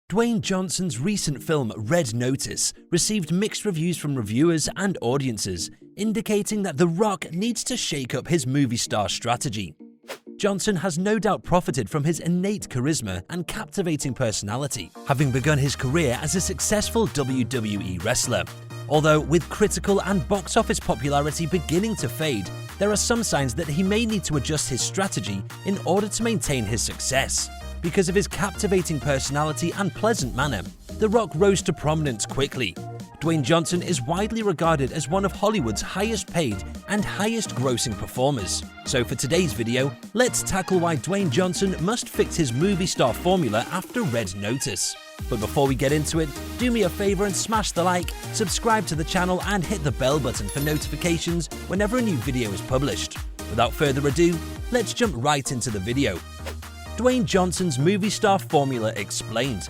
Dwayne Johnson's recent film Red Notice received mixed reviews from reviewers and audiences, indicating that The Rock needs to shake up his movie star strategy. Johnson has no doubt profited from his innate charisma and captivating personality, having begun his career as a successful WWE wrestler. Although with critical and box office popularity beginning to fade, there are some signs that he may need to adjust his strategy in order to maintain his success. Because of his captivating personality and pleasant manner, The Rock rose to prominence quickly. Dwayne Johnson is widely regarded as one of Hollywood's highest paid and highest grossing performers. So for today's video, let's tackle why Dwayne Johnson must fix his movie star formula after Red Notice. But before we get into it, do me a favor and smash the like, subscribe to the channel and hit the bell button for notifications whenever a new video is published. Without further ado, let's jump right into the video. Dwayne Johnson's movie star formula explained.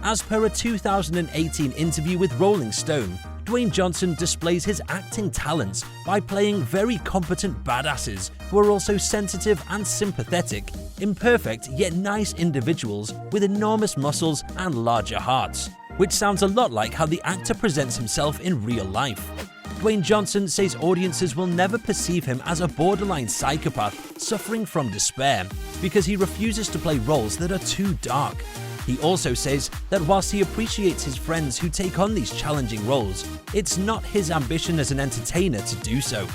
As per a 2018 interview with Rolling Stone, Dwayne Johnson displays his acting talents by playing very competent badasses who are also sensitive and sympathetic, imperfect yet nice individuals with enormous muscles and larger hearts, which sounds a lot like how the actor presents himself in real life. Dwayne Johnson says audiences will never perceive him as a borderline psychopath suffering from despair because he refuses to play roles that are too dark. He also says that whilst he appreciates his friends who take on these challenging roles, it's not his ambition as an entertainer to do so.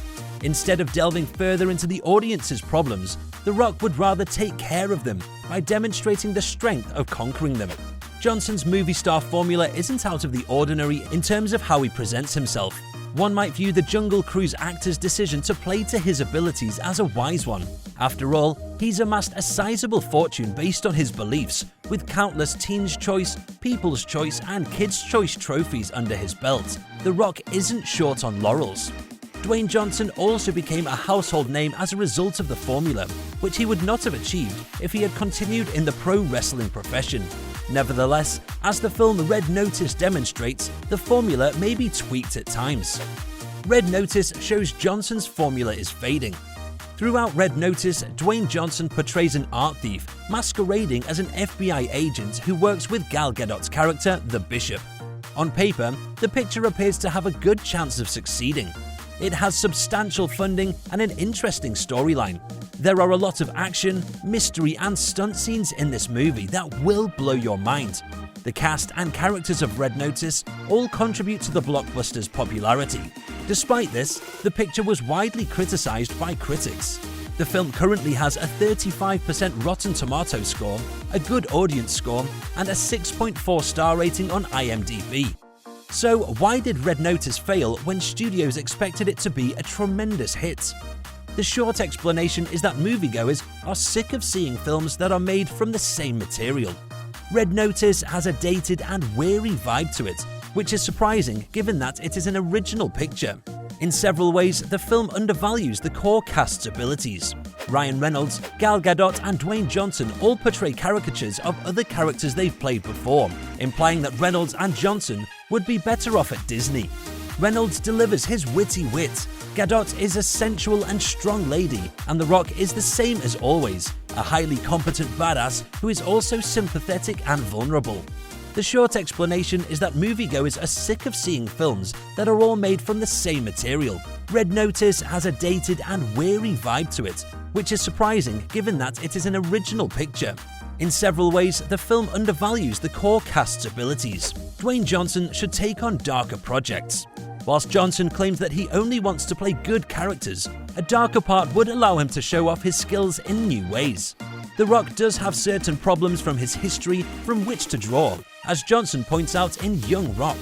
Instead of delving further into the audience's problems, The Rock would rather take care of them by demonstrating the strength of conquering them. Johnson's movie star formula isn't out of the ordinary in terms of how he presents himself. One might view the Jungle Cruise actor's decision to play to his abilities as a wise one. After all, he's amassed a sizable fortune based on his beliefs, with countless Teen's Choice, People's Choice and Kids' Choice trophies under his belt. The Rock isn't short on laurels. Dwayne Johnson also became a household name as a result of the formula, which he would not have achieved if he had continued in the pro wrestling profession. Nevertheless, as the film Red Notice demonstrates, the formula may be tweaked at times. Red Notice shows Johnson's formula is fading. Throughout Red Notice, Dwayne Johnson portrays an art thief masquerading as an FBI agent who works with Gal Gadot's character, the Bishop. On paper, the picture appears to have a good chance of succeeding. It has substantial funding and an interesting storyline. There are a lot of action, mystery and stunt scenes in this movie that will blow your mind. The cast and characters of Red Notice all contribute to the blockbuster's popularity. Despite this, the picture was widely criticized by critics. The film currently has a 35% Rotten Tomatoes score, a good audience score, and a 6.4 star rating on IMDb. So why did Red Notice fail when studios expected it to be a tremendous hit? The short explanation is that moviegoers are sick of seeing films that are made from the same material. Red Notice has a dated and weary vibe to it, which is surprising given that it is an original picture. In several ways, the film undervalues the core cast's abilities. Ryan Reynolds, Gal Gadot and Dwayne Johnson all portray caricatures of other characters they've played before, implying that Reynolds and Johnson would be better off at Disney. Reynolds delivers his witty wit, Gadot is a sensual and strong lady, and The Rock is the same as always, a highly competent badass who is also sympathetic and vulnerable. The short explanation is that moviegoers are sick of seeing films that are all made from the same material. Red Notice has a dated and weary vibe to it, which is surprising given that it is an original picture. In several ways, the film undervalues the core cast's abilities. Dwayne Johnson should take on darker projects. Whilst Johnson claims that he only wants to play good characters, a darker part would allow him to show off his skills in new ways. The Rock does have certain problems from his history from which to draw, as Johnson points out in Young Rock.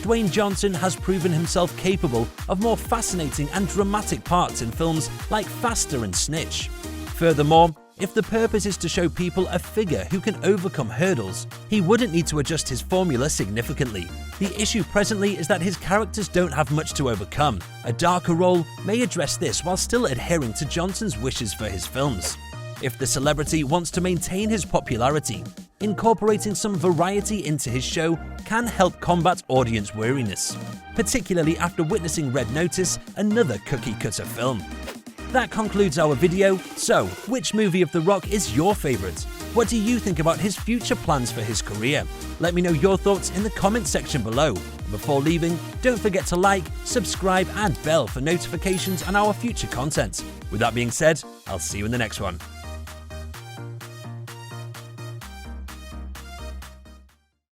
Dwayne Johnson has proven himself capable of more fascinating and dramatic parts in films like Faster and Snitch. Furthermore, if the purpose is to show people a figure who can overcome hurdles, he wouldn't need to adjust his formula significantly. The issue presently is that his characters don't have much to overcome. A darker role may address this while still adhering to Johnson's wishes for his films. If the celebrity wants to maintain his popularity, incorporating some variety into his show can help combat audience weariness, particularly after witnessing Red Notice, another cookie-cutter film. That concludes our video. So, which movie of The Rock is your favorite? What do you think about his future plans for his career? Let me know your thoughts in the comments section below. Before leaving, don't forget to like, subscribe and bell for notifications on our future content. With that being said, I'll see you in the next one.